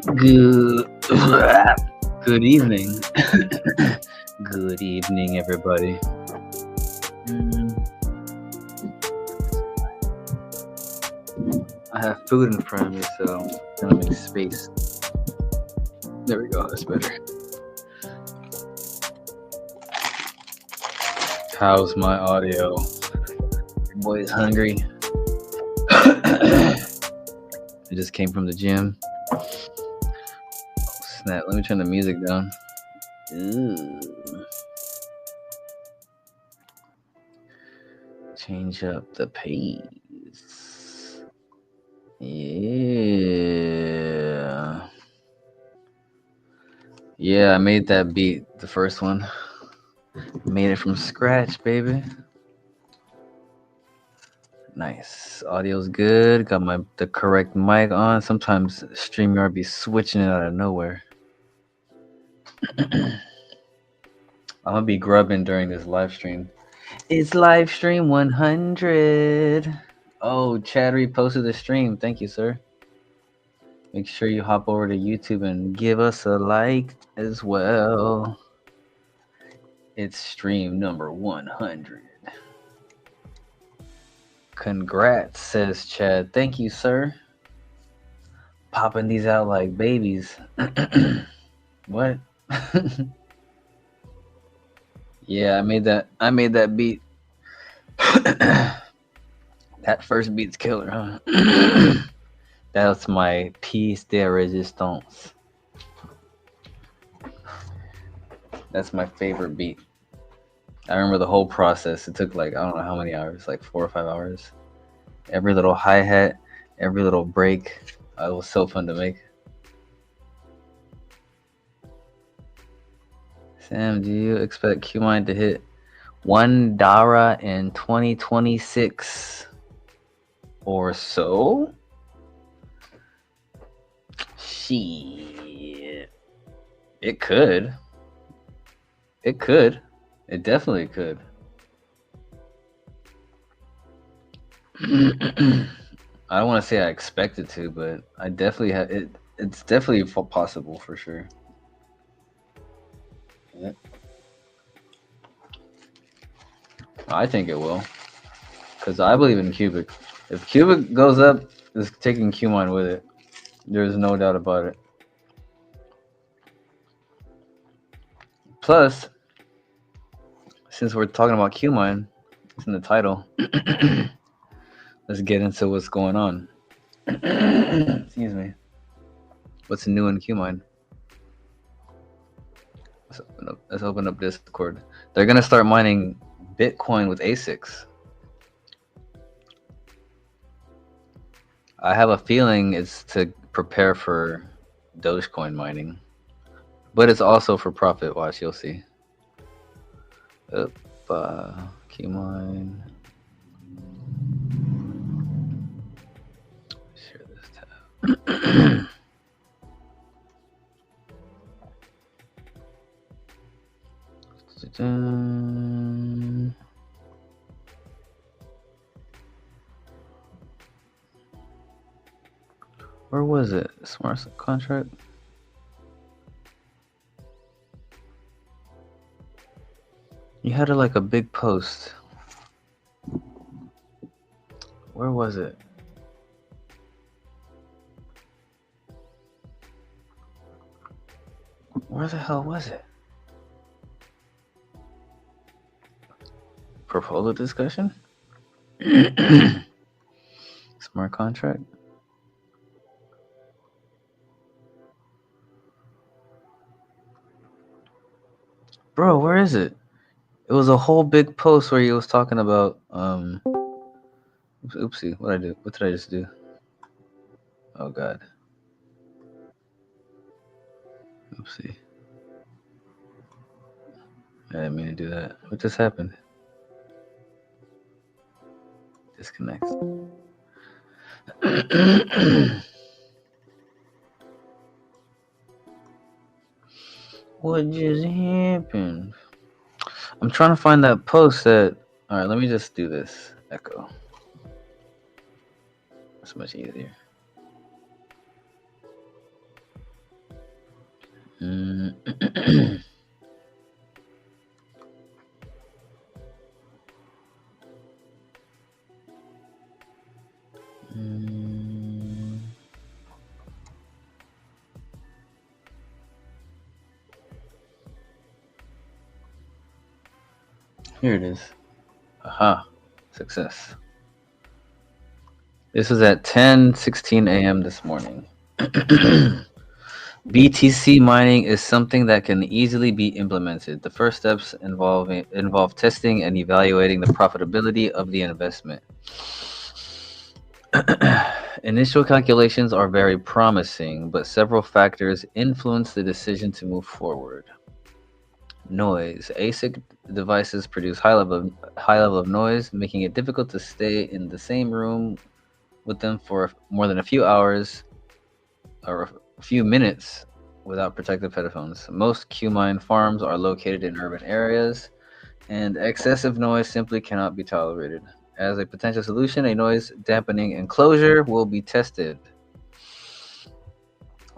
Good, good evening. Good evening, everybody. Mm, I have food in front of me, so I'm gonna make space. There we go. That's better. How's my audio? Your boy is hungry. I just came from the gym. Oh, snap! Let me turn the music down. Ooh. Change up the pace. Yeah. Yeah, I made that beat, the first one. Made it from scratch, baby. Nice. Audio's good. Got the correct mic on. Sometimes StreamYard be switching it out of nowhere. I'm gonna be grubbing during this live stream. It's live stream 100. Oh, Chad reposted the stream. Thank you, sir. Make sure you hop over to YouTube and give us a like as well. It's stream number 100. Congrats, says Chad. Thank you, sir. Popping these out like babies. What? Yeah, I made that beat. That first beat's killer, huh? That's my piece de resistance. That's my favorite beat. I remember the whole process. It took like, I don't know how many hours, like 4 or 5 hours. Every little hi-hat, every little break. It was so fun to make. Sam, do you expect Qmine to hit $1 in 2026 or so? Shit. It could. It could. It definitely could. I don't want to say I expect it to, but I definitely have it. It's definitely possible for sure. Yeah. I think it will, because I believe in Qubic. If Qubic goes up, it's taking Qmine with it. There's no doubt about it. Plus, since we're talking about Qmine, it's in the title. Let's get into what's going on. Excuse me. What's new in Qmine? Let's open up Discord. They're gonna start mining Bitcoin with ASICs. I have a feeling it's to prepare for Dogecoin mining, but it's also for profit. Watch, you'll see. Qmine. Share this tab. Where was it? Smart contract? You had like a big post. Where was it? Where the hell was it? Portfolio discussion? Smart contract? Bro, where is it? It was a whole big post where he was talking about oopsie, what did I just do? Oh god. Oopsie. I didn't mean to do that. What just happened? Disconnect. What just happened? I'm trying to find that post that. Alright, let me just do this. Echo. That's much easier. Here it is. Aha. Success. This was at 10:16 a.m. this morning. BTC mining is something that can easily be implemented. The first steps involve testing and evaluating the profitability of the investment. Initial calculations are very promising, but several factors influence the decision to move forward. Noise. ASIC devices produce high level of noise, making it difficult to stay in the same room with them for more than a few hours or a few minutes without protective headphones. Most Qmine farms are located in urban areas, and excessive noise simply cannot be tolerated. As a potential solution, a noise dampening enclosure will be tested.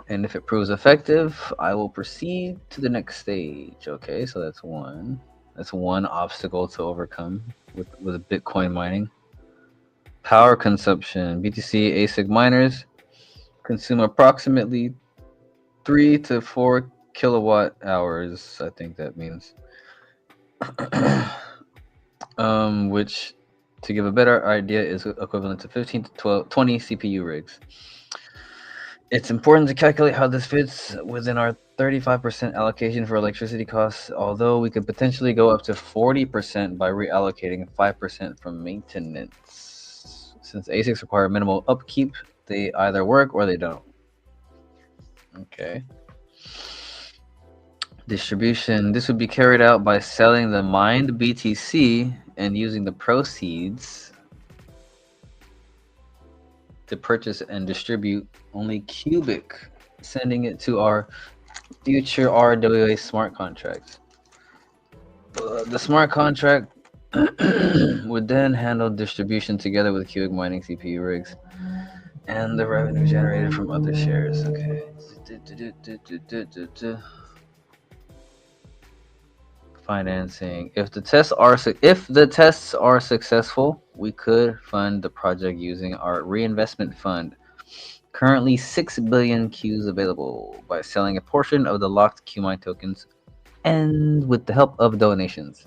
And if it proves effective, I will proceed to the next stage. Okay, so that's one. That's one obstacle to overcome with Bitcoin mining. Power consumption. BTC ASIC miners consume approximately 3 to 4 kilowatt hours. I think that means. Which, to give a better idea, is equivalent to 15 to 20 CPU rigs. It's important to calculate how this fits within our 35% allocation for electricity costs, although we could potentially go up to 40% by reallocating 5% from maintenance. Since ASICs require minimal upkeep, they either work or they don't. Okay. Distribution. This would be carried out by selling the mined BTC and using the proceeds to purchase and distribute only Qubic, sending it to our future RWA smart contract. The smart contract would then handle distribution together with Qubic mining CPU rigs and the revenue generated from other shares. Okay. Financing. If the tests are successful, we could fund the project using our reinvestment fund. Currently 6 billion Qs available by selling a portion of the locked Qmine tokens and with the help of donations.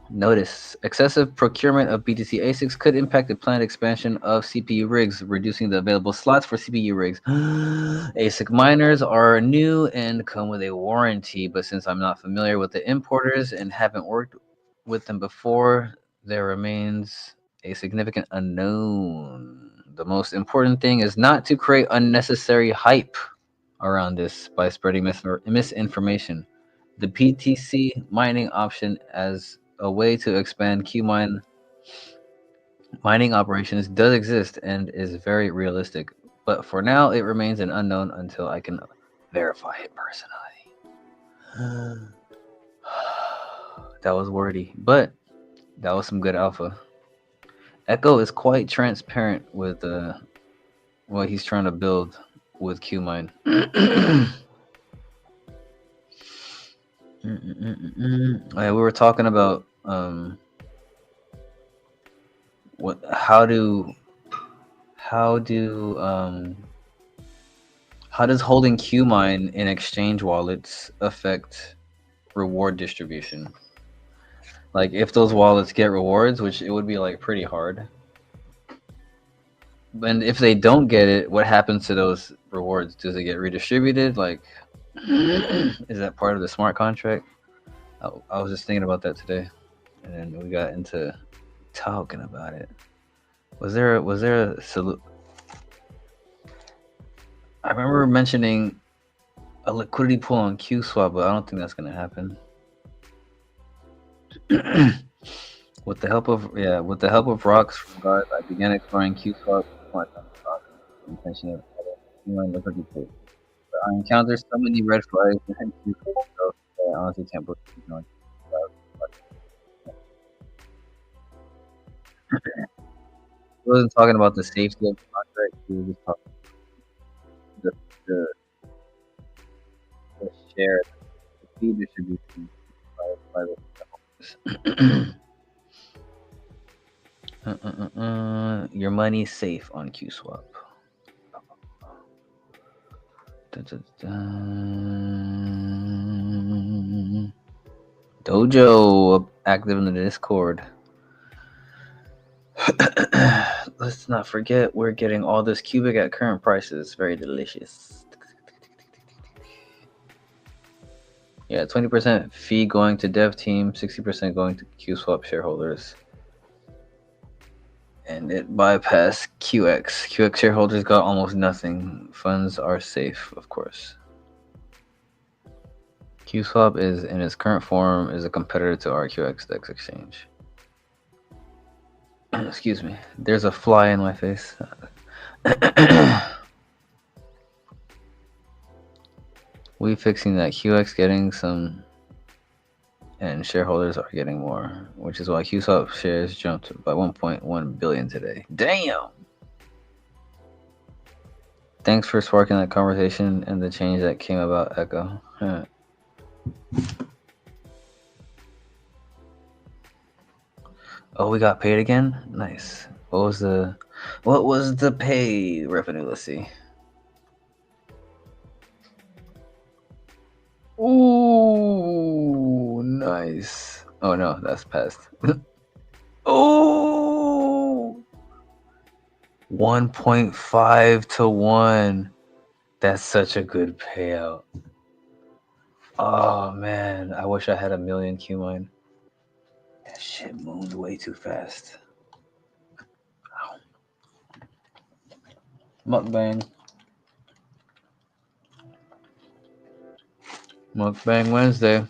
Notice, excessive procurement of BTC ASICs could impact the planned expansion of CPU rigs, reducing the available slots for CPU rigs. ASIC miners are new and come with a warranty, but since I'm not familiar with the importers and haven't worked with them before, there remains a significant unknown. The most important thing is not to create unnecessary hype around this by spreading misinformation. The BTC mining option as a way to expand Qmine mining operations does exist and is very realistic, but for now it remains an unknown until I can verify it personally. That was wordy, but that was some good alpha. Echo is quite transparent with what he's trying to build with Qmine. We were talking about how does holding Qmine in exchange wallets affect reward distribution? Like if those wallets get rewards, which it would be like pretty hard. And if they don't get it, what happens to those rewards? Does it get redistributed? Like, is that part of the smart contract? I was just thinking about that today, and then we got into talking about it. Was there a salute? I remember mentioning a liquidity pool on QSwap, but I don't think that's gonna happen. With the help of rocks from guards, I began exploring QSwap intention of Qmine liquidity pool. But I encountered so many red flags and QSwap that I honestly can't believe it's going. He wasn't talking about the safety of the contract. He was just talking the share the fee distribution by the your money's safe on QSwap. Dojo active in the Discord. Let's not forget we're getting all this Qubic at current prices. Very delicious. Yeah, 20% fee going to dev team, 60% going to QSwap shareholders. And it bypassed QX. QX shareholders got almost nothing. Funds are safe, of course. QSwap is in its current form is a competitor to our QXDex exchange. Excuse me. There's a fly in my face. We fixing that QX getting some and shareholders are getting more, which is why QSwap shares jumped by 1.1 billion today. Damn! Thanks for sparking that conversation and the change that came about, Echo. Oh, we got paid again? Nice. What was the pay revenue? Let's see. Ooh, nice. Oh no, that's past. Oh, 1.5 to 1. That's such a good payout. Oh man, I wish I had 1 million Qmine. That shit moved way too fast. Ow. Mukbang. Mukbang Wednesday.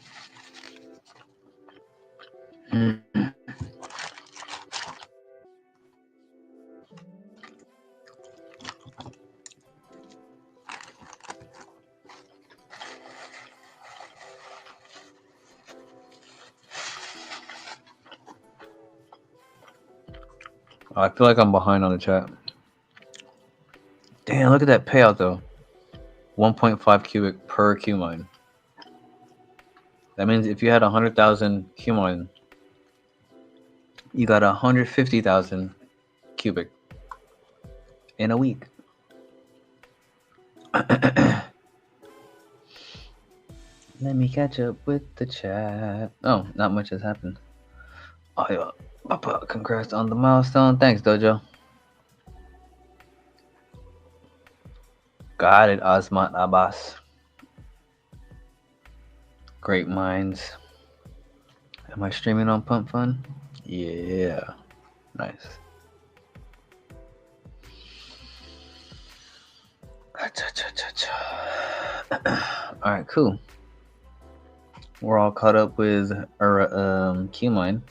I feel like I'm behind on the chat. Damn, look at that payout though. 1.5 Qubic per Qmine. That means if you had 100,000 Qmine, you got 150,000 Qubic in a week. Let me catch up with the chat. Oh, not much has happened. Oh, yeah. Papa, congrats on the milestone. Thanks, Dojo. Got it, Osmat Abbas. Great minds. Am I streaming on Pump Fun? Yeah. Nice. Alright, cool. We're all caught up with our Qmine.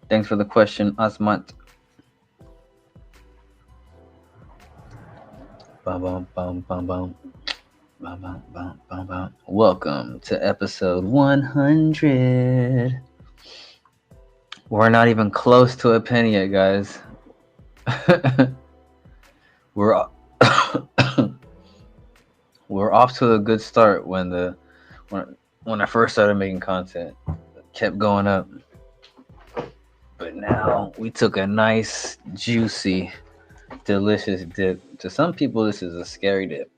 Thanks for the question, Osmat. Welcome to episode 100. We're not even close to a penny yet, guys. We're off to a good start when I first started making content. It kept going up. But now we took a nice, juicy, delicious dip. To some people, this is a scary dip.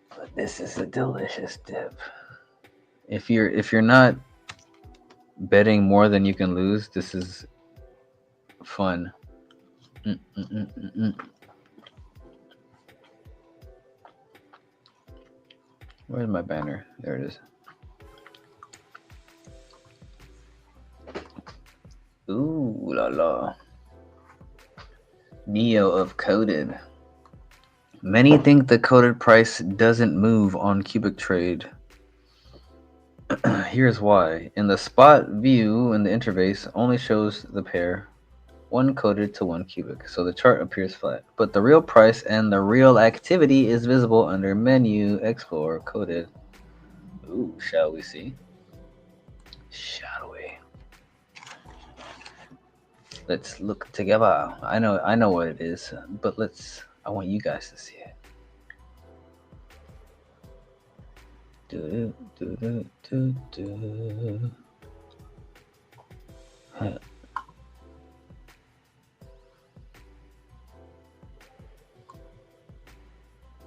But this is a delicious dip. If you're not betting more than you can lose, this is fun. Where's my banner? There it is. Ooh la la. Neo of coded. Many think the coded price doesn't move on Qubic trade. Here's why. In the spot view in the interface only shows the pair, one coded to one Qubic, so the chart appears flat. But the real price and the real activity is visible under menu, explore, coded. Ooh, shall we see? Shall we? Let's look together. I know what it is, but I want you guys to see it. Do, do, do, do, do. Huh.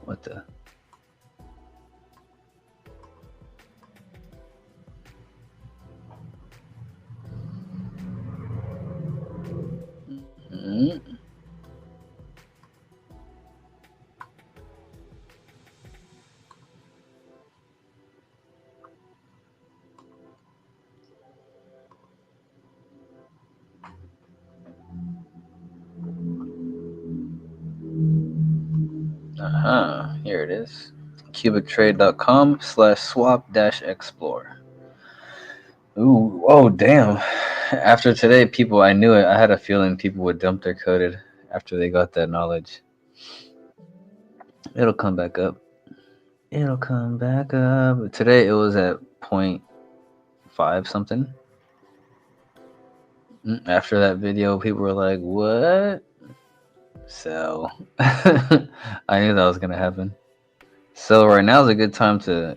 What the? Mm-hmm. Here it is. QubicTrade.com/swap-explore. Ooh, oh damn. After today, people, I knew it. I had a feeling people would dump their coded after they got that knowledge. It'll come back up. It'll come back up. Today it was at 0.5 something. After that video, people were like, what? So I knew that was gonna happen. So right now is a good time to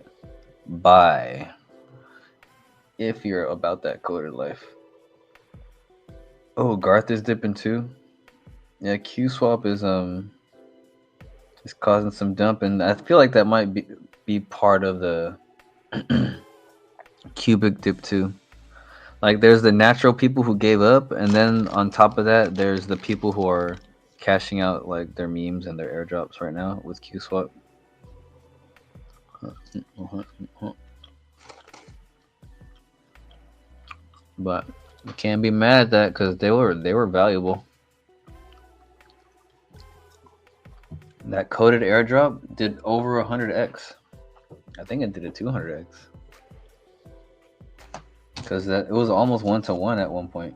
buy if you're about that coded life. Oh, Garth is dipping too. Yeah, QSwap is causing some dumping. I feel like that might be part of the Qubic dip too. Like there's the natural people who gave up, and then on top of that, there's the people who are cashing out like their memes and their airdrops right now with QSwap. But you can't be mad at that because they were valuable. That coded airdrop did over 100x. I think it did a 200x. Because it was almost 1-to-1 at one point.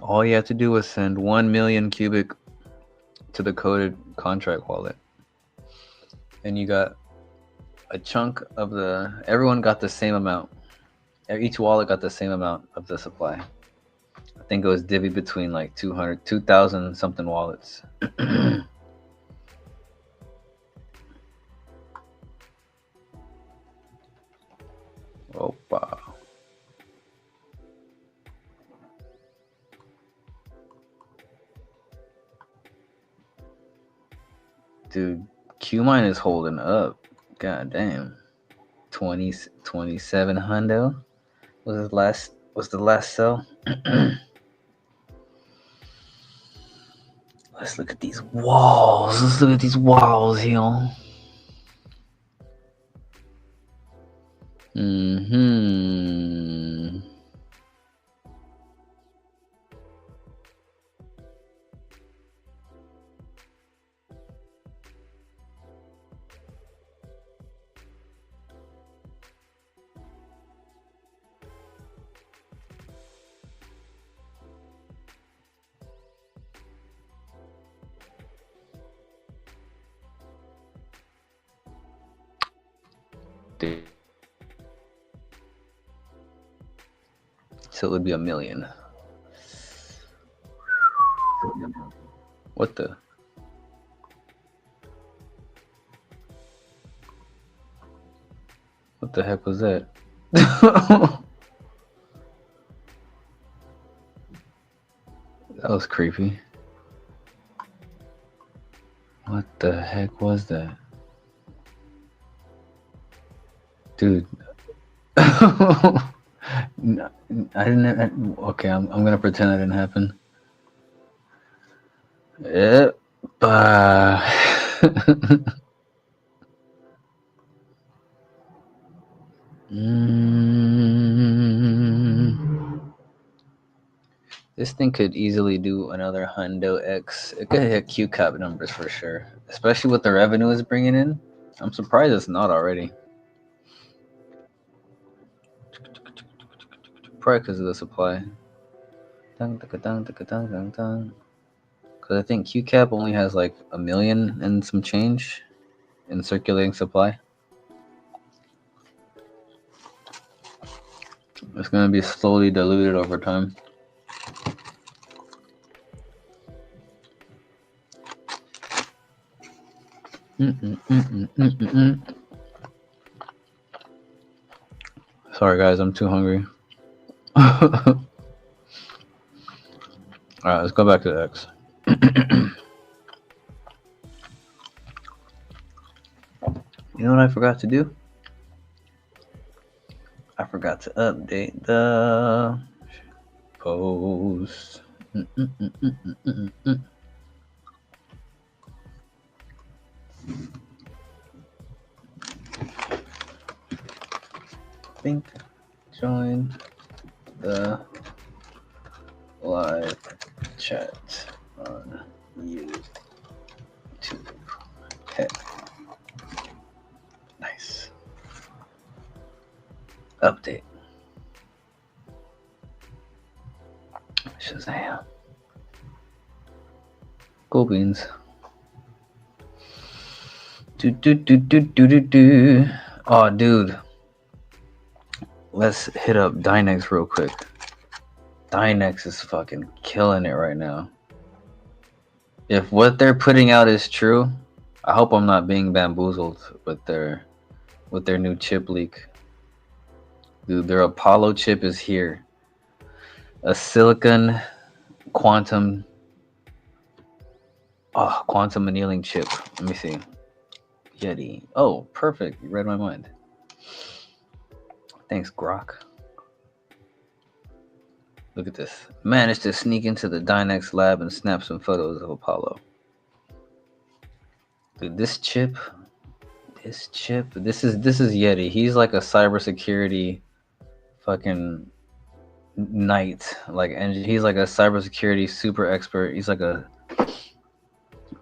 All you have to do is send 1 million Qubic to the coded contract wallet. And you got a chunk of everyone got the same amount. Each wallet got the same amount of the supply. I think it was divvied between like 2,000 something wallets. Opa. Dude, Qmine is holding up. God damn. 27 hundo was the last sell. Let's look at these walls. Let's look at these walls here. So it would be 1 million. What the? What the heck was that? That was creepy. What the heck was that? Dude. No, I didn't. Okay, I'm gonna pretend that didn't happen. Yep. This thing could easily do another hundo X. It could hit QCAP numbers for sure, especially with the revenue it's bringing in. I'm surprised it's not already. Probably because of the supply. Because I think QCAP only has like 1 million and some change in circulating supply. It's gonna be slowly diluted over time. Sorry guys, I'm too hungry. Alright, let's go back to the X. You know what I forgot to do? I forgot to update the post. Think join the live chat on YouTube. Okay. Nice. Update. Shazam. Cool beans. Oh, dude. Let's hit up Dynex real quick. Dynex is fucking killing it right now. If what they're putting out is true, I hope I'm not being bamboozled with their new chip leak. Dude, their Apollo chip is here. A silicon quantum annealing chip. Let me see. Yeti. Oh, perfect. You read my mind. Thanks, Grok. Look at this. Managed to sneak into the Dynex lab and snap some photos of Apollo. Dude, this is Yeti. He's like a cybersecurity fucking knight. And he's like a cybersecurity super expert. He's like a,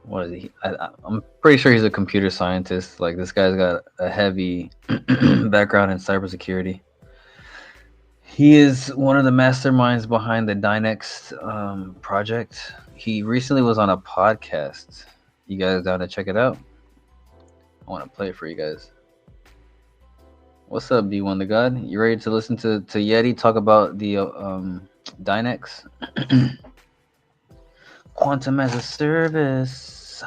what is he? I'm pretty sure he's a computer scientist. Like, this guy's got a heavy background in cybersecurity. He is one of the masterminds behind the Dynex project. He recently was on a podcast. You guys down to check it out? I want to play it for you guys. What's up, D1 the God? You ready to listen to Yeti talk about the Dynex? Quantum as a service.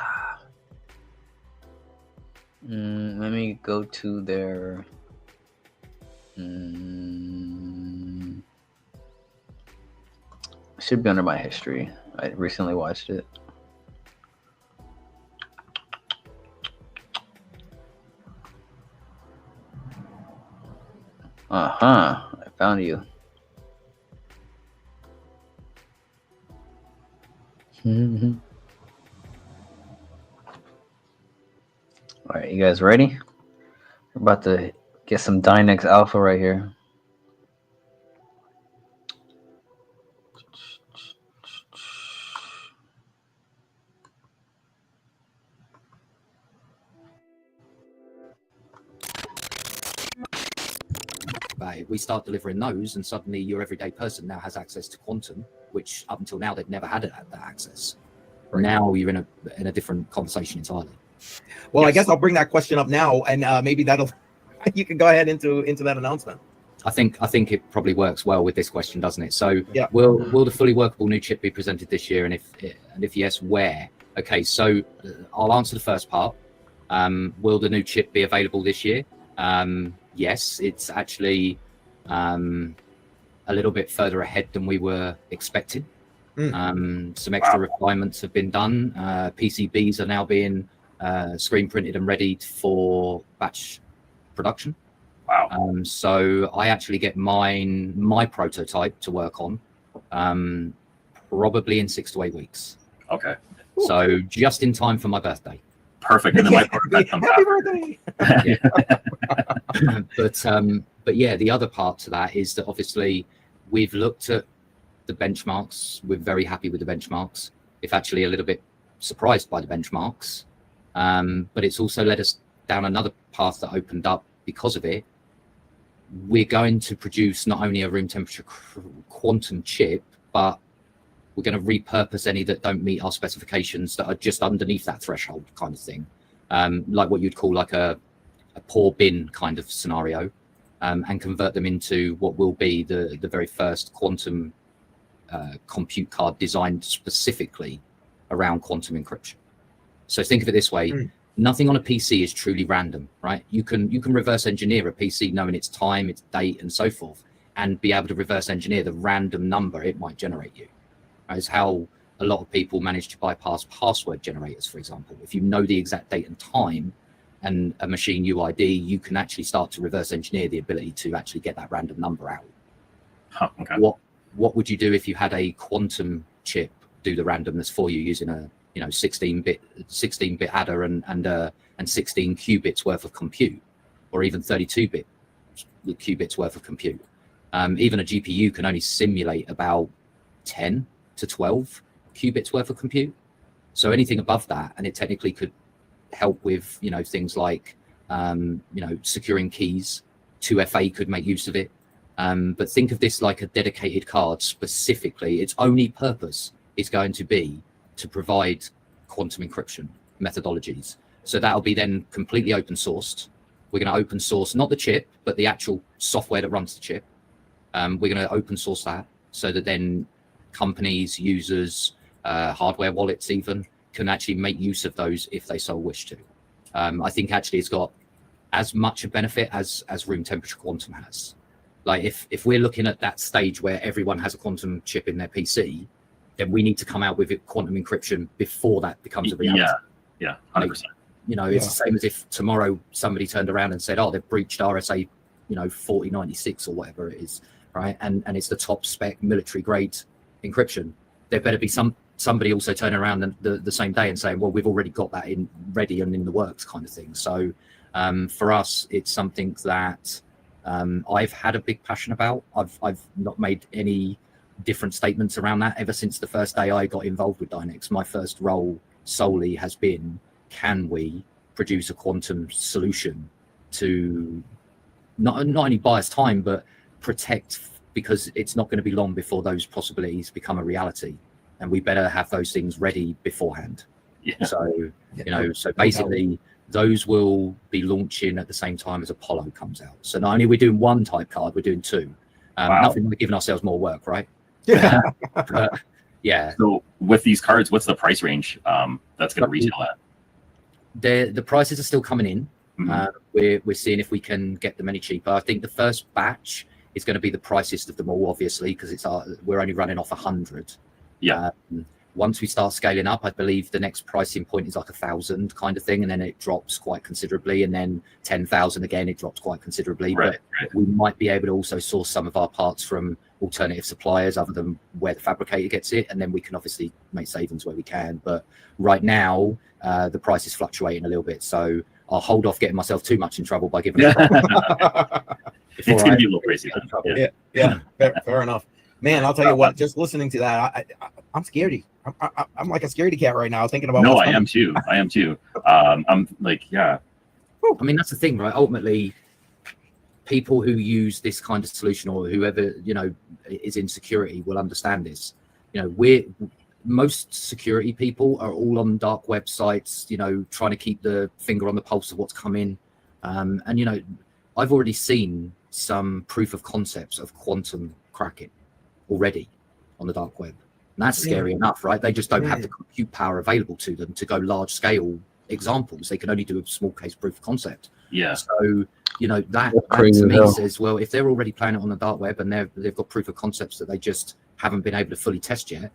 Let me go to their... should be under my history. I recently watched it. I found you. All right, you guys ready? We're about to get some Dynex alpha right here. We start delivering those, and suddenly your everyday person now has access to quantum, which up until now they've never had that access. Right. Now you're in a different conversation entirely. Well, yes. I guess I'll bring that question up now, and maybe you can go ahead into that announcement. I think it probably works well with this question, doesn't it? So, yeah. Will the fully workable new chip be presented this year, and if yes, where? Okay, so I'll answer the first part. Will the new chip be available this year? Yes, it's actually a little bit further ahead than we were expecting. Some extra refinements have been done. PCBs are now being screen printed and ready for batch production. Wow. So I actually get my prototype to work on probably in 6 to 8 weeks. Okay. So just in time for my birthday. Perfect. And then my prototype comes out. Happy birthday. But yeah, the other part to that is that obviously we've looked at the benchmarks. We're very happy with the benchmarks. If actually a little bit surprised by the benchmarks. But it's also led us down another path that opened up because of it. We're going to produce not only a room temperature quantum chip, but we're going to repurpose any that don't meet our specifications that are just underneath that threshold kind of thing. Like what you'd call like a poor bin kind of scenario. and convert them into what will be the very first quantum compute card designed specifically around quantum encryption. So think of it this way. Nothing on a PC is truly random, right? You can reverse engineer a PC knowing its time, its date, and so forth, and be able to reverse engineer the random number it might generate you. It's how a lot of people manage to bypass password generators, for example. If you know the exact date and time and a machine UID, you can actually start to reverse engineer the ability to actually get that random number out. Okay. What would you do if you had a quantum chip do the randomness for you using a 16-bit adder and 16 qubits worth of compute, or even 32-bit qubits worth of compute? Even a GPU can only simulate about 10 to 12 qubits worth of compute. So anything above that, and it technically could help with things like securing keys. 2FA could make use of it. But think of this like a dedicated card. Specifically, its only purpose is going to be to provide quantum encryption methodologies. So that'll be then completely open sourced. We're going to open source not the chip, but the actual software that runs the chip. We're going to open source that so that then companies, users, hardware wallets even can actually make use of those if they so wish to. I think actually it's got as much a benefit as room temperature quantum has. Like if we're looking at that stage where everyone has a quantum chip in their PC, then we need to come out with quantum encryption before that becomes a reality. Yeah, 100%. Like, it's the same as if tomorrow somebody turned around and said, oh, they've breached RSA, 4096 or whatever it is, right? And it's the top spec military grade encryption. There better be somebody also turning around the same day and saying, well, we've already got that ready and in the works kind of thing. So for us, it's something that I've had a big passion about. I've not made any different statements around that ever since the first day I got involved with Dynex. My first role solely has been, can we produce a quantum solution to not only buy us time, but protect, because it's not going to be long before those possibilities become a reality, and we better have those things ready beforehand. So so basically those will be launching at the same time as Apollo comes out. So not only are we doing one type card, we're doing two. Nothing like giving ourselves more work, right? But, yeah. So with these cards, what's the price range that's going to retail at? The prices are still coming in. We're seeing if we can get them any cheaper. I think the first batch is going to be the priciest of them all, obviously, because we're only running off 100. Once we start scaling up, I believe the next pricing point is like 1,000 kind of thing, and then it drops quite considerably, and then 10,000 again, it drops quite considerably. But we might be able to also source some of our parts from alternative suppliers other than where the fabricator gets it, and then we can obviously make savings where we can. But right now, the price is fluctuating a little bit, so I'll hold off getting myself too much in trouble by giving it. It's going to be a little crazy then. Fair enough. Man, I'll tell you what, just listening to that, I'm scaredy. I'm like a scaredy cat right now thinking about. No, I am too. I'm like, I mean, that's the thing, right? Ultimately, people who use this kind of solution, or whoever, is in security, will understand this. Most security people are all on dark websites, trying to keep the finger on the pulse of what's coming. And, I've already seen some proof of concepts of quantum cracking already on the dark web. And that's scary enough, right? They just don't have the compute power available to them to go large scale examples. They can only do a small case proof of concept. So, that to me says, well, if they're already playing it on the dark web and they've got proof of concepts that they just haven't been able to fully test yet,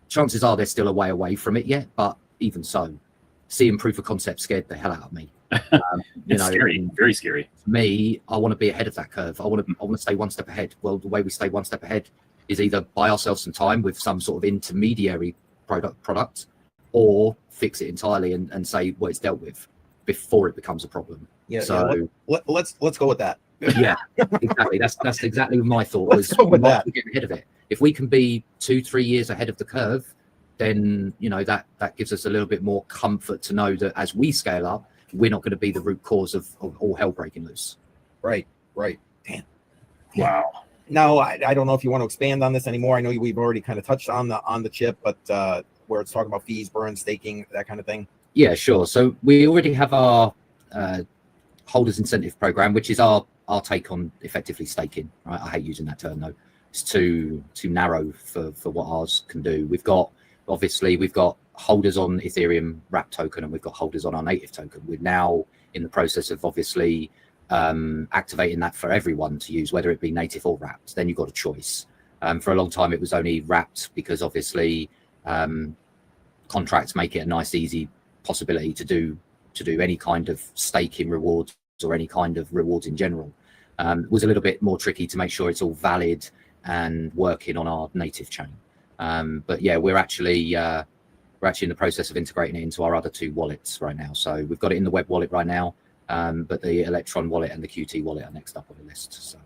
chances are they're still a way away from it yet. But even so, seeing proof of concept scared the hell out of me. It's scary, very scary. For me, I want to be ahead of that curve. I want to stay one step ahead. Well, the way we stay one step ahead is either buy ourselves some time with some sort of intermediary product, or fix it entirely and say, well, it's dealt with before it becomes a problem. Let's go with that. Exactly. That's exactly my thought. Let's go with that. Get ahead of it. If we can be 2-3 years ahead of the curve, then that gives us a little bit more comfort to know that as we scale up, we're not going to be the root cause of all hell breaking loose. Right. Damn. Wow. Now, I don't know if you want to expand on this anymore. I know we've already kind of touched on the chip, but where it's talking about fees, burn, staking, that kind of thing. Yeah, sure. So we already have our holders incentive program, which is our take on effectively staking. Right, I hate using that term though. It's too narrow for what ours can do. We've got holders on Ethereum wrap token, and we've got holders on our native token. We're now in the process of obviously activating that for everyone to use, whether it be native or wrapped. Then you've got a choice. For a long time, it was only wrapped because obviously contracts make it a nice, easy possibility to do any kind of staking rewards or any kind of rewards in general. It was a little bit more tricky to make sure it's all valid and working on our native chain. But yeah, we're actually in the process of integrating it into our other 2 wallets right now. So we've got it in the web wallet right now, but the Electron wallet and the QT wallet are next up on the list. So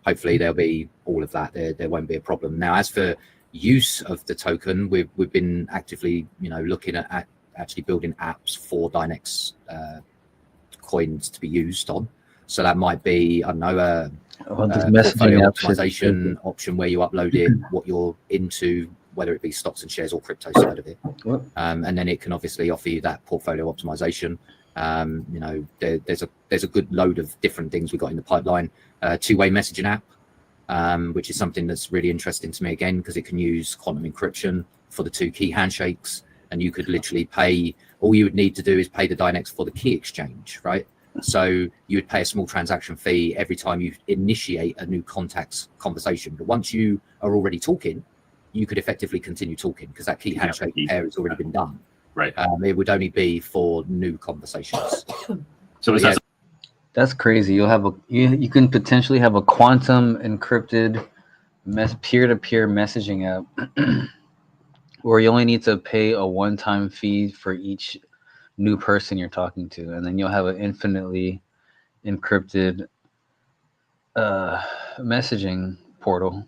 hopefully there'll be all of that. There won't be a problem. Now, as for use of the token, we've been actively, looking at actually building apps for Dynex coins to be used on. So that might be, I don't know, portfolio optimization option where you upload it, what you're into, whether it be stocks and shares or crypto side of it. And then it can obviously offer you that portfolio optimization. There's a good load of different things we've got in the pipeline. Two-way messaging app, which is something that's really interesting to me again, because it can use quantum encryption for the 2 key handshakes. And you could literally pay, all you would need to do is pay the Dynex for the key exchange, right? So you would pay a small transaction fee every time you initiate a new contact's conversation. But once you are already talking, you could effectively continue talking because that key handshake pair has already been done. Right. It would only be for new conversations. So is that That's crazy. You'll have you can potentially have a quantum encrypted peer-to-peer messaging app where you only need to pay a one-time fee for each new person you're talking to, and then you'll have an infinitely encrypted messaging portal.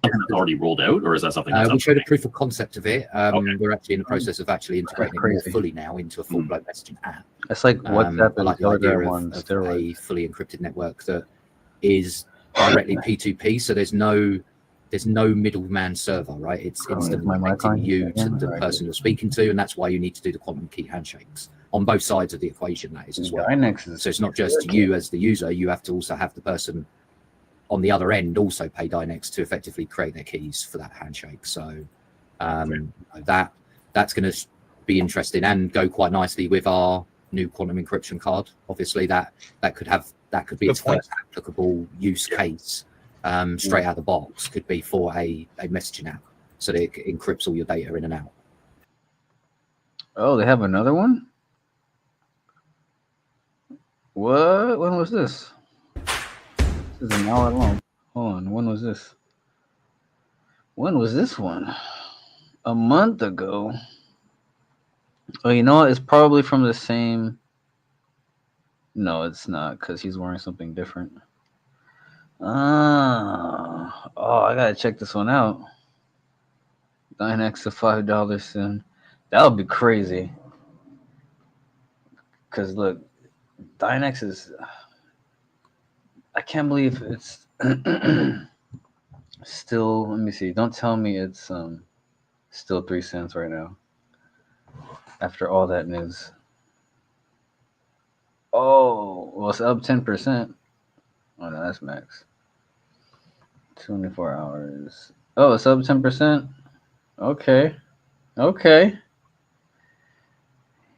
something that's already rolled out, or is that something that's we showed a proof of concept of it. Okay. We're actually in the process of actually integrating it more fully now into a full-blown messaging app. It's like WhatsApp and like the idea Telegram of on a steroids. fully encrypted network that is directly P2P, so there's no middleman server, right? It's instantly connecting you to the person you're speaking to, and that's why you need to do the quantum key handshakes on both sides of the equation. That is as well. So it's not just you as the user; you have to also have the person on the other end also pay Dynex to effectively create their keys for that handshake. So that's going to be interesting and go quite nicely with our new quantum encryption card. Obviously, that could be its first applicable use case. Straight out of the box could be for a messaging app, so that it encrypts all your data in and out. Oh, they have another one? What? When was this? This is an hour long. Hold on. When was this? When was this one? A month ago. Oh, you know what? It's probably from the same. No, it's not, because he's wearing something different. Oh, I gotta check this one out. Dynex to $5 soon. That would be crazy. Cause look, Dynex is. I can't believe it's still. Let me see. Don't tell me it's still 3 cents right now. After all that news. Oh, well, it's up 10%. Oh no, that's max. 24 hours. Oh, it's up 10%. Okay.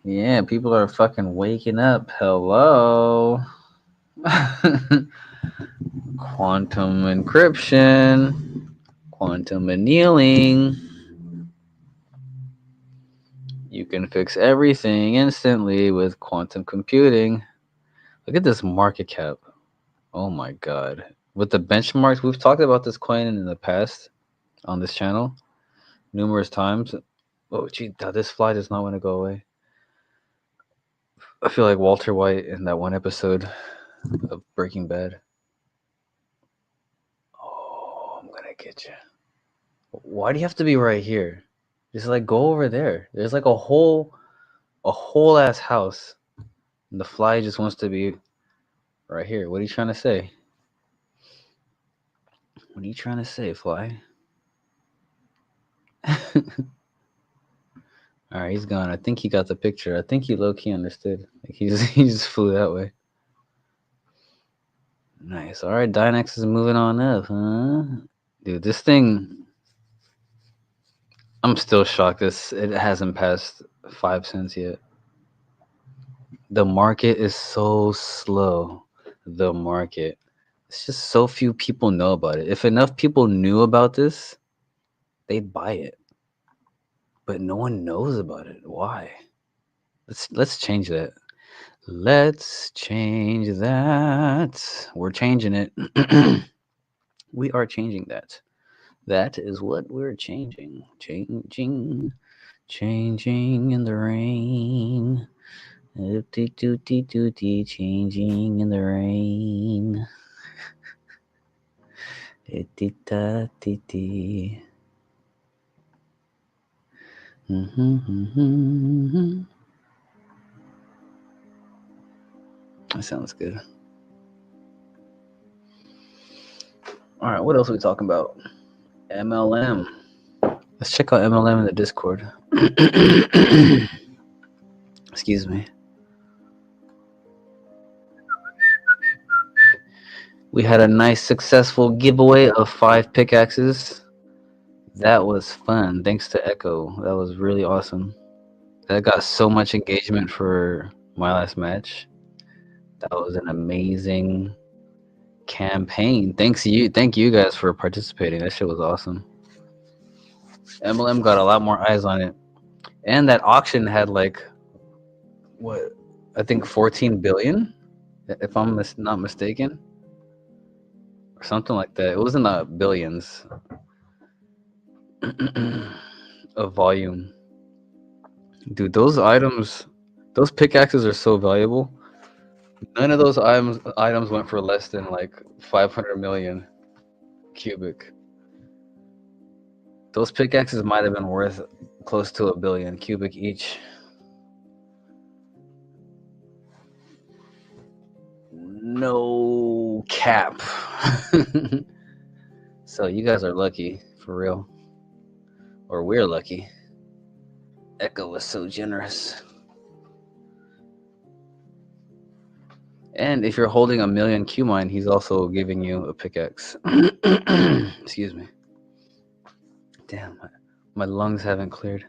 Yeah, people are fucking waking up. Hello. Quantum encryption. Quantum annealing. You can fix everything instantly with quantum computing. Look at this market cap. Oh my god. With the benchmarks, we've talked about this coin in the past on this channel numerous times. Oh, gee, this fly does not want to go away. I feel like Walter White in that one episode of Breaking Bad. Oh, I'm gonna get you. Why do you have to be right here? Just like go over there. There's like a whole ass house. And the fly just wants to be right here. What are you trying to say? What are you trying to say, fly? All right, he's gone. I think he got the picture. I think he low-key understood. Like he just flew that way. Nice. All right, Dynex is moving on up, huh? Dude, this thing, I'm still shocked. It hasn't passed 5 cents yet. The market is so slow. The market. It's just so few people know about it. If enough people knew about this, they'd buy it. But no one knows about it. Why? Let's change that. Let's change that. We're changing it. We are changing that. That is what we're changing. Changing in the rain. Doody, changing in the rain. That sounds good. All right, what else are we talking about? MLM. Let's check out MLM in the Discord. Excuse me. We had a nice successful giveaway of 5 pickaxes. That was fun. Thanks to Echo. That was really awesome. That got so much engagement for my last match. That was an amazing campaign. Thank you guys for participating. That shit was awesome. MLM got a lot more eyes on it. And that auction had like what, I think 14 billion, if I'm not mistaken, or something like that. It wasn't billions of volume. Dude, those pickaxes are so valuable. None of those items went for less than like 500 million cubic. Those pickaxes might have been worth close to 1 billion cubic each. No cap. So you guys are lucky, for real. Or we're lucky. Echo was so generous. And if you're holding 1 million Qmine, he's also giving you a pickaxe. Excuse me. Damn, my lungs haven't cleared.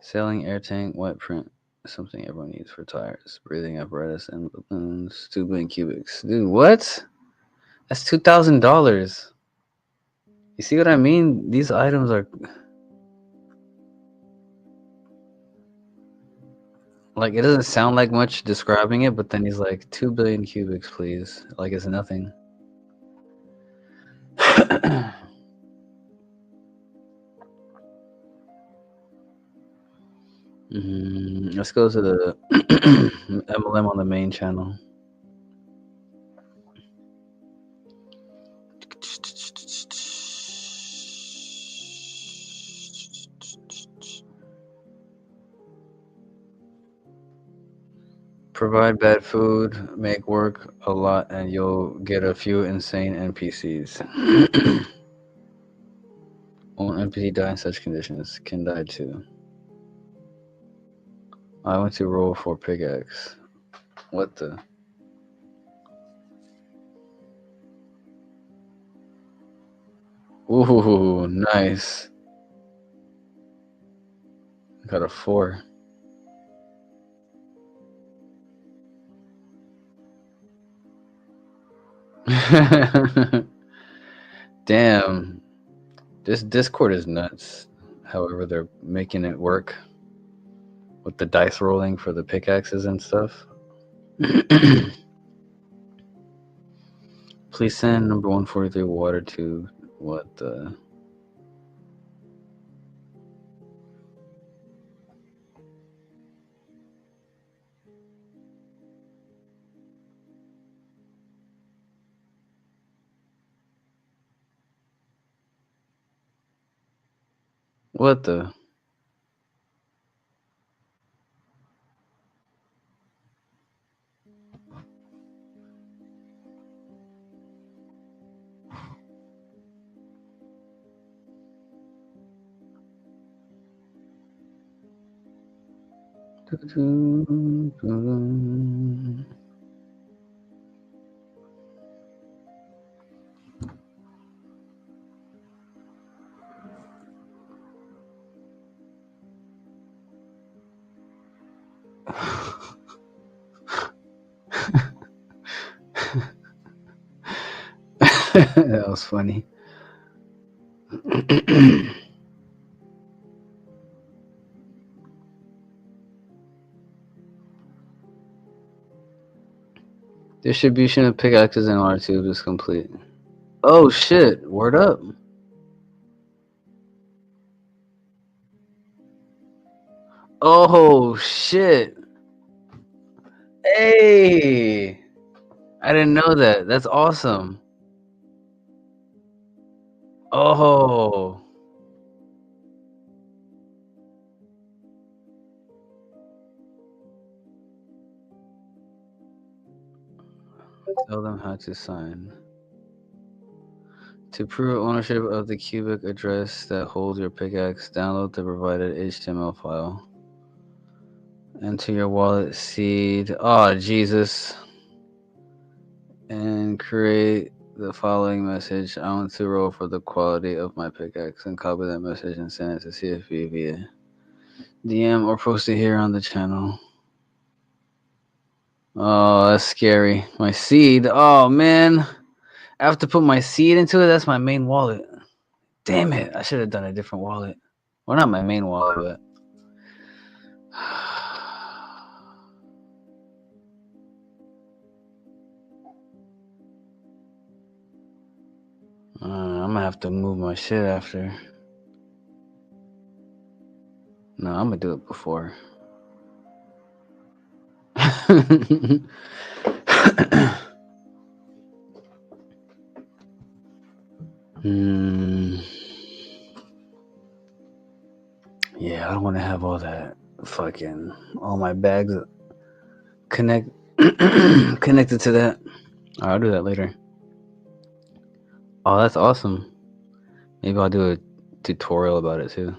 Sailing air tank, wet print, something everyone needs for tires, breathing apparatus, and balloons, 2 billion cubics. Dude, what? That's $2,000. You see what I mean? These items are like, it doesn't sound like much describing it, but then he's like, 2 billion cubics, please. Like it's nothing. Let's go to the MLM on the main channel. Provide bad food, make work a lot, and you'll get a few insane NPCs. Won't NPC die in such conditions? Can die too. I went to roll for pickaxe. What the? Ooh, nice. Got a 4. Damn. This Discord is nuts. However, they're making it work with the dice rolling for the pickaxes and stuff. Please send number 143 water to what the... What the... That was funny. Distribution of pickaxes and water tubes is complete. Oh shit! Word up. Oh shit! Hey! I didn't know that. That's awesome. Oh. Tell them how to sign. To prove ownership of the Qubic address that holds your pickaxe, download the provided HTML file. Enter your wallet seed. Oh, Jesus. And create the following message. I want to roll for the quality of my pickaxe, and copy that message and send it to CFB via DM or post it here on the channel. Oh, that's scary. My seed. Oh, man. I have to put my seed into it. That's my main wallet. Damn it. I should have done a different wallet. Well, not my main wallet, but... I'm gonna have to move my shit after. No, I'm gonna do it before. Yeah, I don't want to have all that fucking all my bags connected to that. All right, I'll do that later. Oh, that's awesome. Maybe I'll do a tutorial about it too.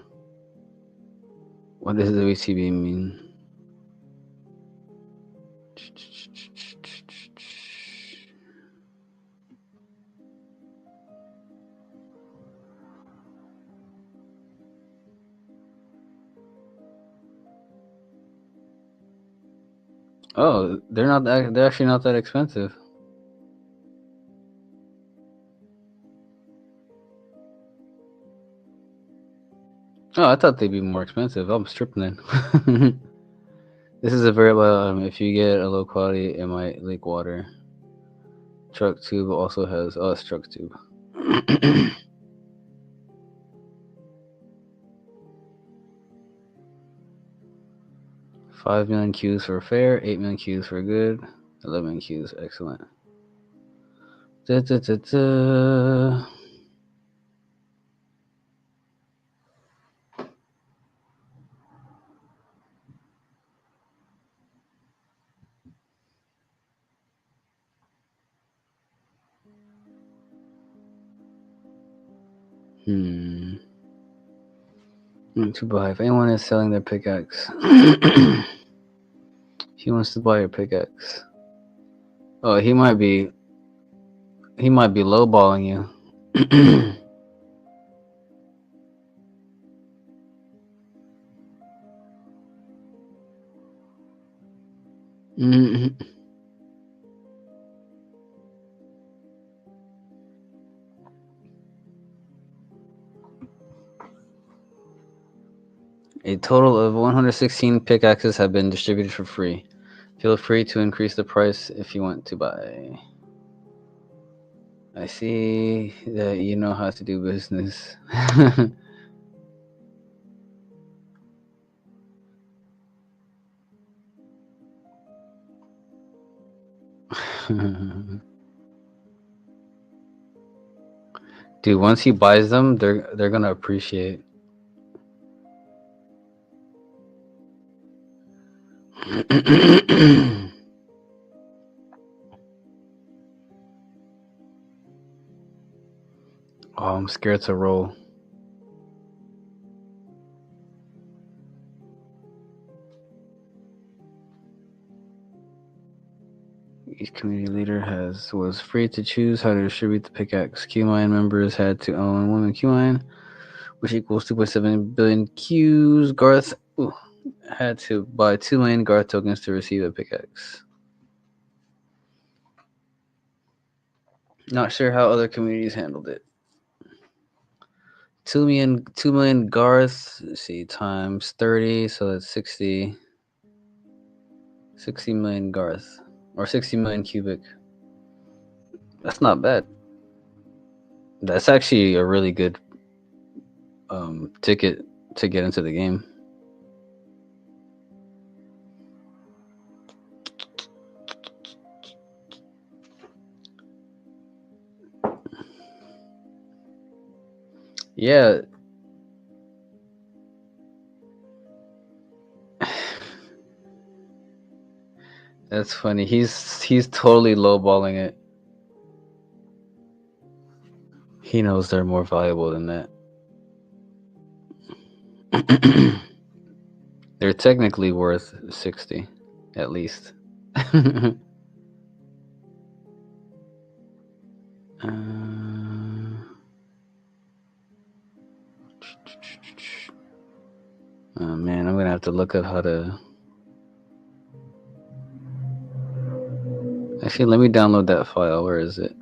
What does the WTB mean? Oh, they're actually not that expensive. Oh, I thought they'd be more expensive. I'm stripping then. This is a very low. If you get a low quality, it might leak water. Truck tube also has. Oh, it's truck tube. 5 million Qs for fair, 8 million Qs for good, 11 million Qs excellent. Da, da, da, da. To buy. If anyone is selling their pickaxe, he wants to buy your pickaxe. Oh, he might be lowballing you. A total of 116 pickaxes have been distributed for free. Feel free to increase the price if you want to buy. I see that you know how to do business. Dude, once he buys them, they're gonna appreciate. Oh, I'm scared to roll. Each community leader was free to choose how to distribute the pickaxe. Qmine members had to own 1 million Qmine, which equals 2.7 billion Qs. Garth had to buy 2 million Garth tokens to receive a pickaxe. Not sure how other communities handled it. 2 million Garth. Let's see, times 30, so that's 60 million Garth, or 60 million Qubic. That's not bad. That's actually a really good ticket to get into the game. Yeah. That's funny. He's totally lowballing it. He knows they're more valuable than that. They're technically worth 60, at least. Oh man, I'm gonna have to look up how to. Actually, let me download that file. Where is it?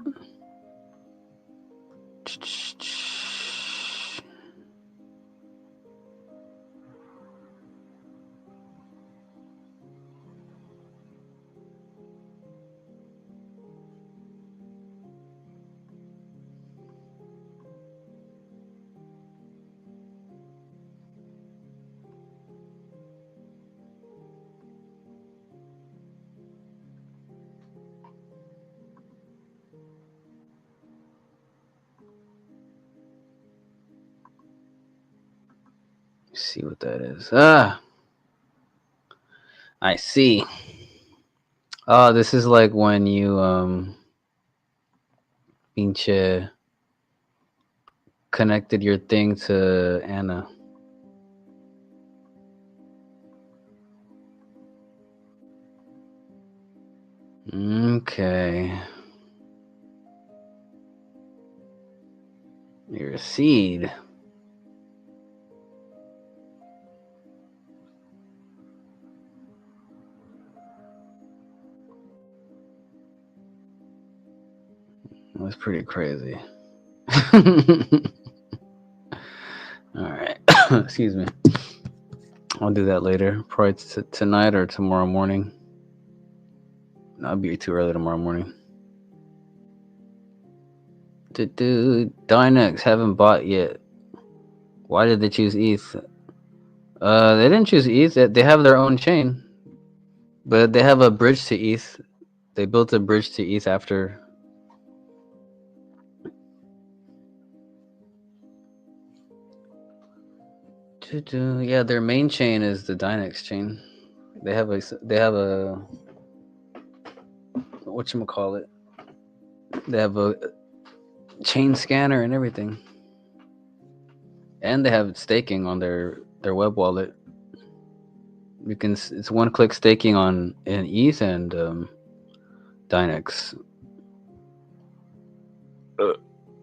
See what that is. I see. Oh, this is like when you pinche connected your thing to Anna. Okay. You're a seed. That's pretty crazy. All right. Excuse me. I'll do that later. Probably tonight or tomorrow morning. I'll be too early tomorrow morning. Dynex haven't bought yet. Why did they choose ETH? They didn't choose ETH. They have their own chain, but they have a bridge to ETH. They built a bridge to ETH after. Yeah, their main chain is the Dynex chain. They have a whatchamacallit. They have a chain scanner and everything, and they have staking on their web wallet. You can it's one-click staking in ETH and Dynex.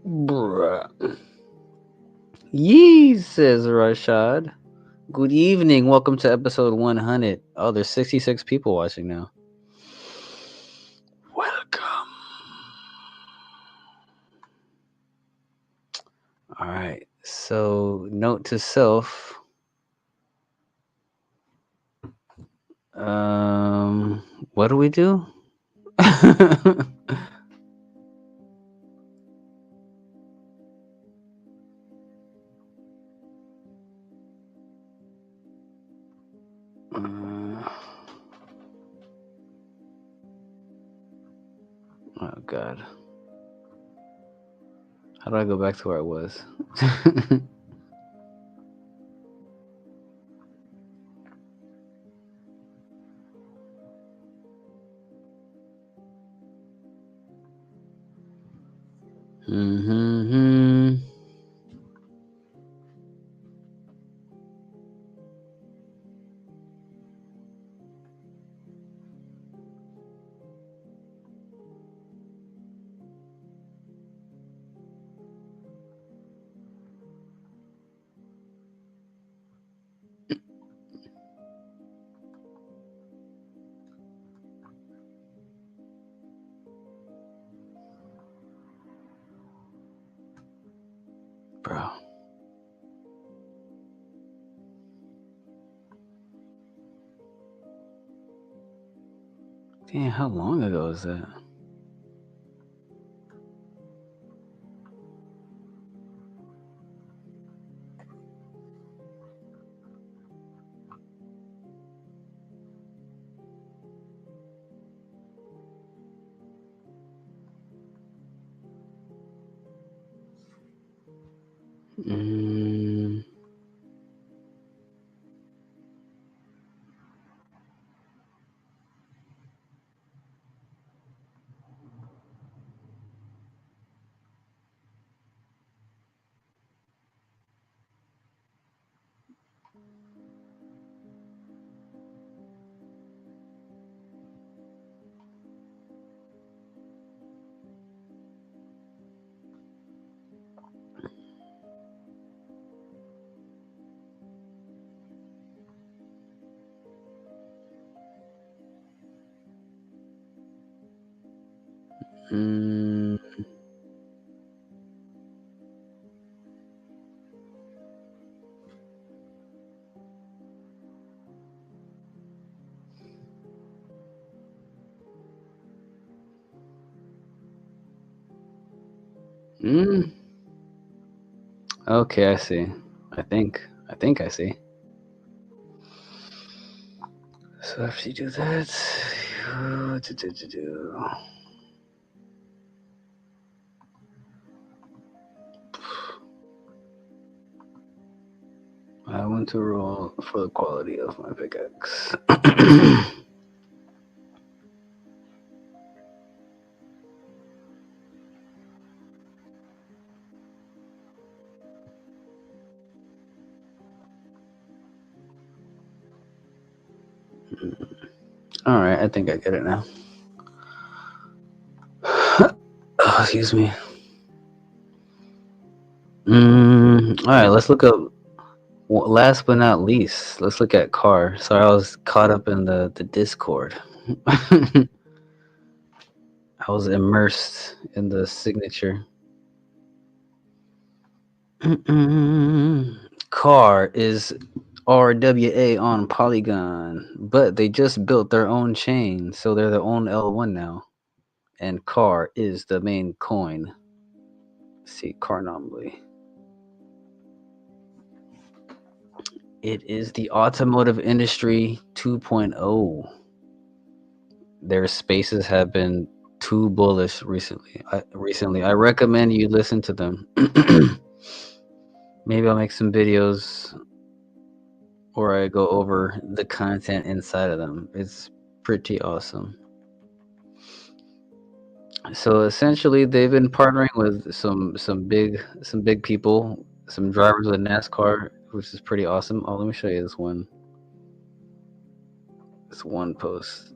Bruh. Yee, says Rashad. Good evening. Welcome to episode 100. Oh, there's 66 people watching now. Welcome. All right. So, note to self. What do we do? Oh God. How do I go back to where I was? Damn, how long ago is that? Mm. Mm. Mm. Okay, I see. I think I see. So after you do that, I want to roll for the quality of my pickaxe. All right, I think I get it now. Oh, excuse me. All right, let's look up. Last but not least, let's look at CARR. Sorry, I was caught up in the Discord. I was immersed in the signature. CARR is RWA on Polygon, but they just built their own chain, so they're their own L1 now. And CARR is the main coin. Let's see, CARR anomaly. It is the automotive industry 2.0. Their spaces have been too bullish recently. I recommend you listen to them. Maybe I'll make some videos where I go over the content inside of them. It's pretty awesome. So essentially, they've been partnering with some big people, some drivers with NASCAR, which is pretty awesome. Oh, let me show you this one. This one post.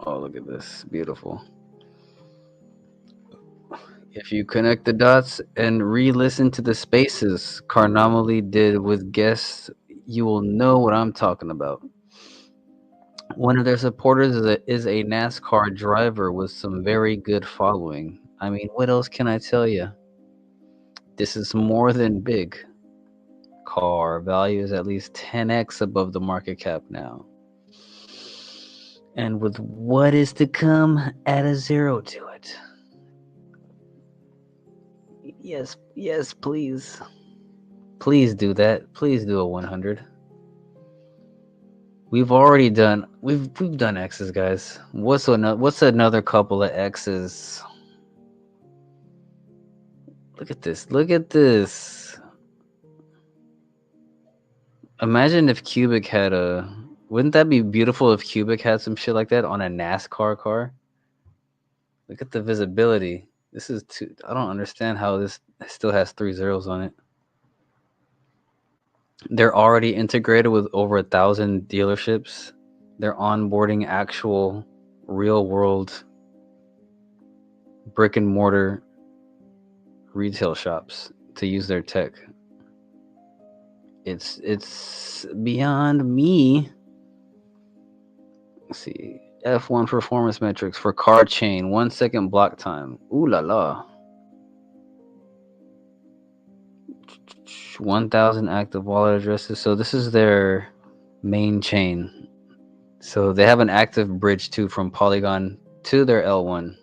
Oh, look at this, beautiful. If you connect the dots and re-listen to the spaces Carnomaly did with guests, you will know what I'm talking about. One of their supporters is a NASCAR driver with some very good following. I mean, what else can I tell you? This is more than big. CARR value is at least 10x above the market cap now. And with what is to come, add a zero to it. Yes, please. Please do that. Please do a 100. We've done X's, guys. What's another couple of X's? Look at this. Imagine if Qubic had wouldn't that be beautiful if Qubic had some shit like that on a NASCAR car? Look at the visibility. I don't understand how this still has 3 zeros on it. They're already integrated with over 1,000 dealerships. They're onboarding actual real world brick and mortar retail shops to use their tech. It's beyond me. Let's see. F1 performance metrics for car chain, 1 second block time. Ooh la la. 1,000 active wallet addresses. So this is their main chain. So they have an active bridge too from Polygon to their L1.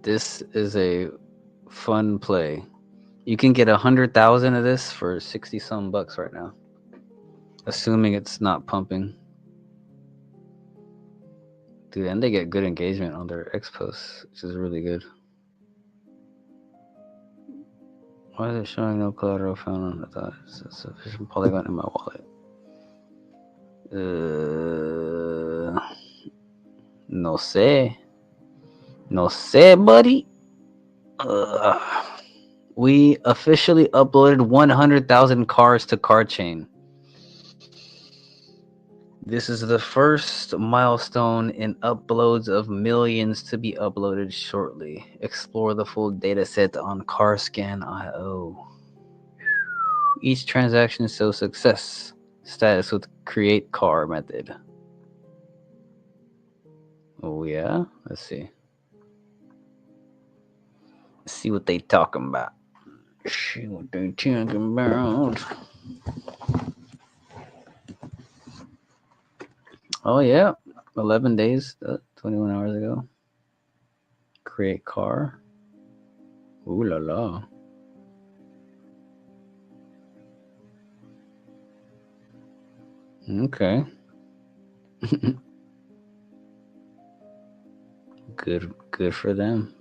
This is a fun play. You can get 100,000 of this for 60 some bucks right now, assuming it's not pumping. Dude, and they get good engagement on their X posts, which is really good. Why is it showing no collateral found on the thought? It's sufficient Polygon in my wallet. No sé. No sé, buddy. We officially uploaded 100,000 cars to CARR chain. This is the first milestone in uploads of millions to be uploaded shortly. Explore the full dataset on CarScan.io. Each transaction shows success status with create CARR method. Oh yeah, let's see. Let's see what they talking about. See what they talking about. Oh yeah, 11 days, 21 hours ago. Create CARR. Ooh la la. Okay. Good for them.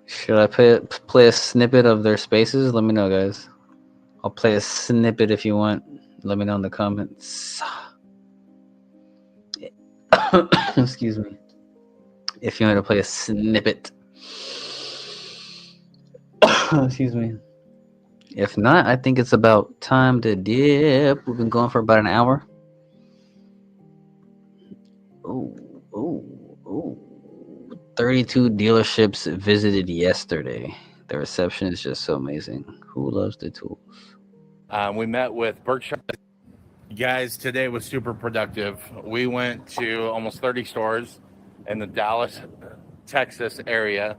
Should I play a snippet of their spaces? Let me know, guys. I'll play a snippet if you want. Let me know in the comments. Excuse me. If you want to play a snippet. Excuse me. If not, I think it's about time to dip. We've been going for about an hour. Ooh. 32 dealerships visited yesterday. The reception is just so amazing. Who loves the tools? We met with Berkshire. Guys, today was super productive. We went to almost 30 stores in the Dallas, Texas area.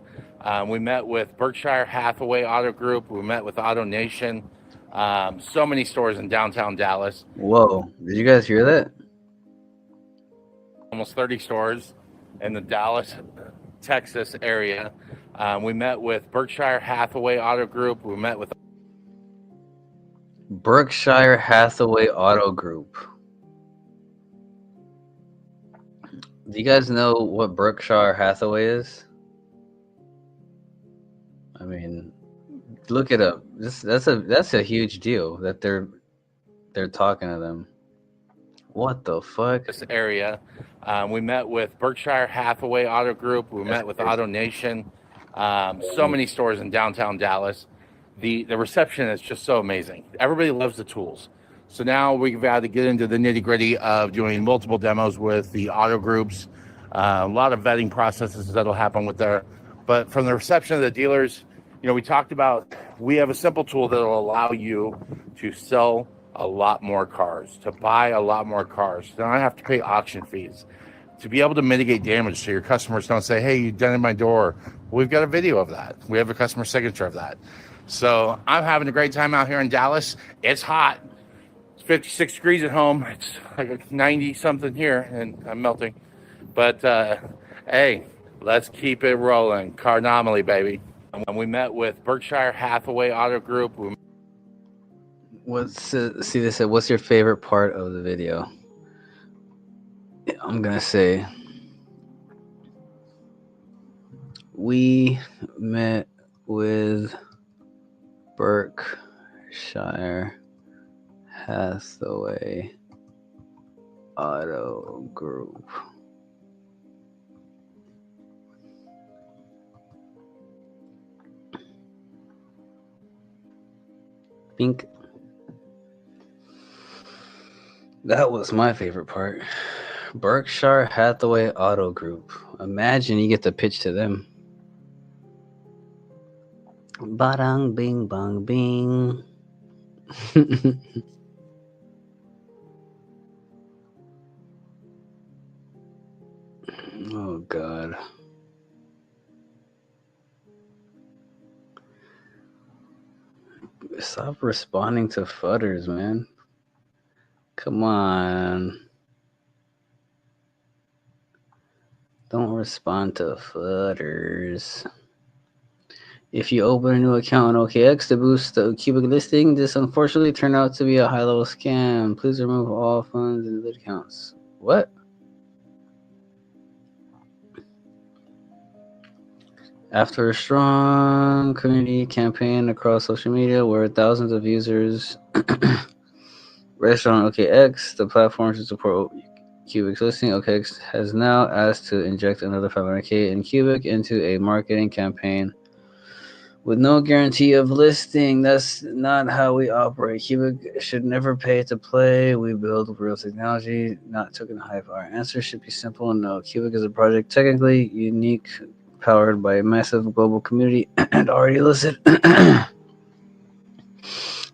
We met with Berkshire Hathaway Auto Group. We met with Auto Nation. So many stores in downtown Dallas. Whoa, did you guys hear that? Almost 30 stores in the Dallas, Texas area. We met with Berkshire Hathaway Auto Group. We met with Berkshire Hathaway Auto Group. Do you guys know what Berkshire Hathaway is? I mean, look it up. That's a huge deal that they're talking to them. What the fuck? this area. We met with Berkshire Hathaway Auto Group. We met with crazy. Auto Nation. So many stores in downtown Dallas. The reception is just so amazing. Everybody loves the tools. So now we've had to get into the nitty gritty of doing multiple demos with the auto groups. A lot of vetting processes that'll happen with there. But from the reception of the dealers, we talked about, we have a simple tool that will allow you to sell a lot more cars, to buy a lot more cars, to not have to pay auction fees, to be able to mitigate damage so your customers don't say, hey, you dented my door. We've got a video of that. We have a customer signature of that. So I'm having a great time out here in Dallas. It's hot. It's 56 degrees at home. It's like 90 something here and I'm melting. But hey, let's keep it rolling. Carnomaly, baby. And we met with Berkshire Hathaway Auto Group. See, they said, what's your favorite part of the video? I'm gonna say we met with Berkshire Hathaway Auto Group. Pink. That was my favorite part. Berkshire Hathaway Auto Group. Imagine you get to pitch to them. Badang bing bang bing. Oh God. Stop responding to futters, man. Come on. Don't respond to footers. If you open a new account on OKX to boost the Qubic listing, this unfortunately turned out to be a high-level scam. Please remove all funds in the accounts. What? After a strong community campaign across social media where thousands of users registered on OKX, the platform to support Qubic's listing, OKX has now asked to inject another 500K in Qubic into a marketing campaign with no guarantee of listing. That's not how we operate. Qubic should never pay to play. We build real technology, not token hype. Our answer should be simple. No, Qubic is a project technically unique, powered by a massive global community, and already listed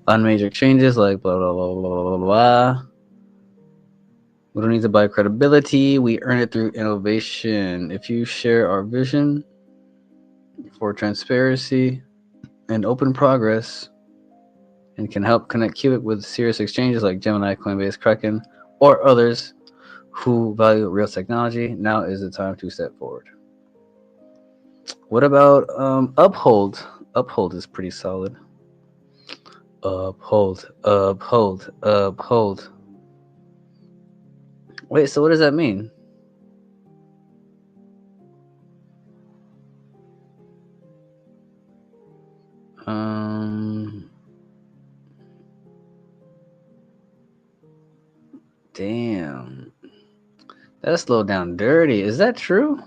on major exchanges like blah, blah, blah, blah, blah, blah. We don't need to buy credibility. We earn it through innovation. If you share our vision for transparency and open progress and can help connect Qubic with serious exchanges like Gemini, Coinbase, Kraken, or others who value real technology, now is the time to step forward. What about Uphold? Uphold is pretty solid. Uphold. Wait, so what does that mean? Damn. That's low down dirty. Is that true?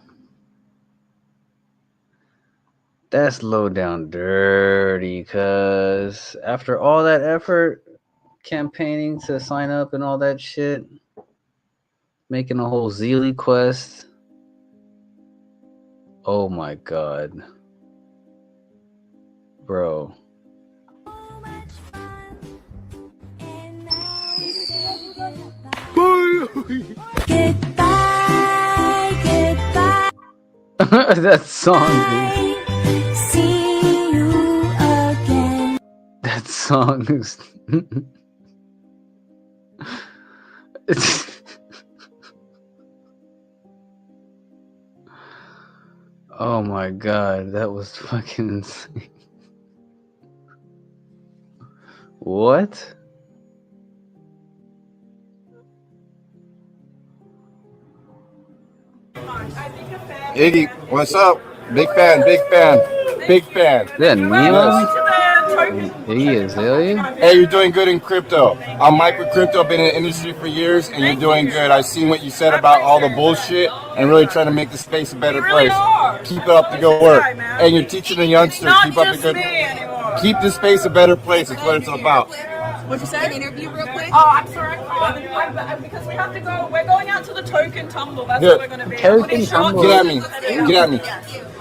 That's low down dirty, cause after all that effort, campaigning to sign up and all that shit, making a whole Zeely quest. Oh my god. Bro. That song, dude. See you again. That song is. Oh my god, that was fucking insane. What? Iggy, what's up? Big fan. That Neon? Iggy Azalea? Hey, you're doing good in crypto. I'm micro crypto, been in the industry for years, and you're doing good. I've seen what you said about all the bullshit and really trying to make the space a better place. Keep it up the good work. And you're teaching the youngsters, keep up the good. Keep the space a better place. That's what it's about. What'd you say? An interview real quick? Oh, I'm sorry, I can't. Because we have to go. We're going out to the token tumble. That's where we're going to be. Token tumble. Get at me.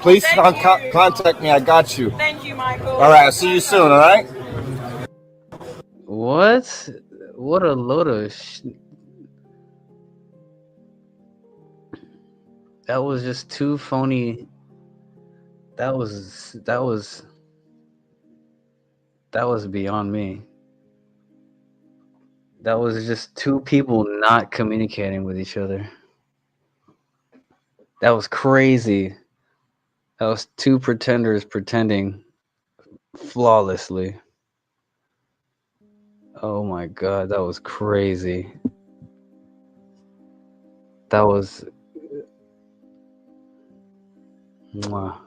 Please contact me. I got you. Thank you, Michael. All right. I'll see you soon. All right. What? What a load of That was just too phony. That was beyond me. That was just two people not communicating with each other. That was crazy. That was two pretenders pretending flawlessly. Oh my god, that was crazy. That was... Mwah.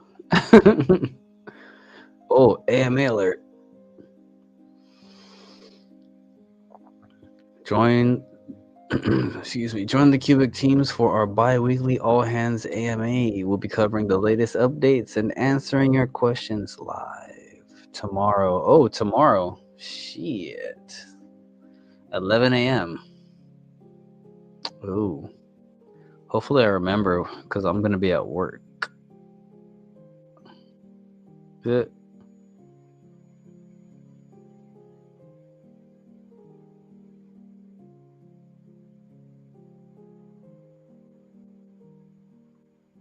Oh, AMA alert. Join the Qubic teams for our bi-weekly all-hands AMA. We'll be covering the latest updates and answering your questions live tomorrow. Oh, tomorrow. Shit. 11 a.m. Ooh. Hopefully I remember, because I'm going to be at work. Good.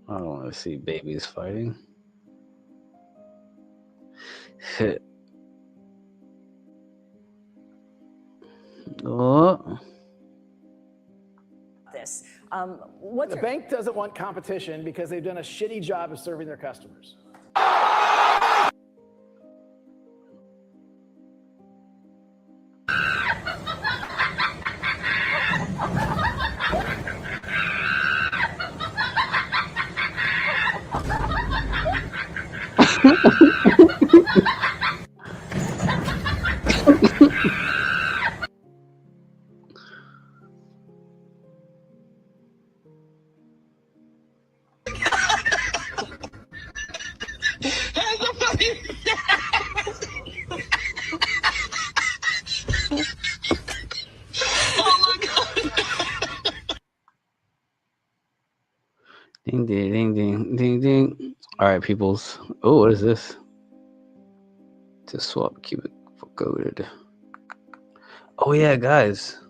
I don't want to see babies fighting. Oh. This. The bank doesn't want competition because they've done a shitty job of serving their customers. Ding, ding, ding, ding, ding, ding. All right, peoples. Oh, what is this? To swap Qubic for goaded. Oh yeah, guys.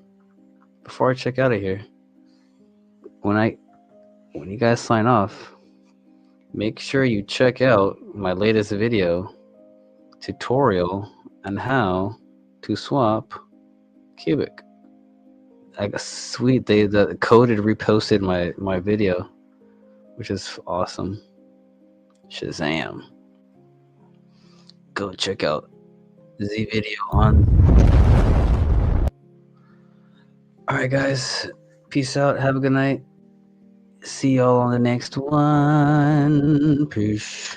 Before I check out of here, when you guys sign off, make sure you check out my latest video tutorial on how to swap Qubic. Like sweet, the coded reposted my video, which is awesome. Shazam! Go check out the video on. All right, guys. Peace out. Have a good night. See y'all on the next one. Peace.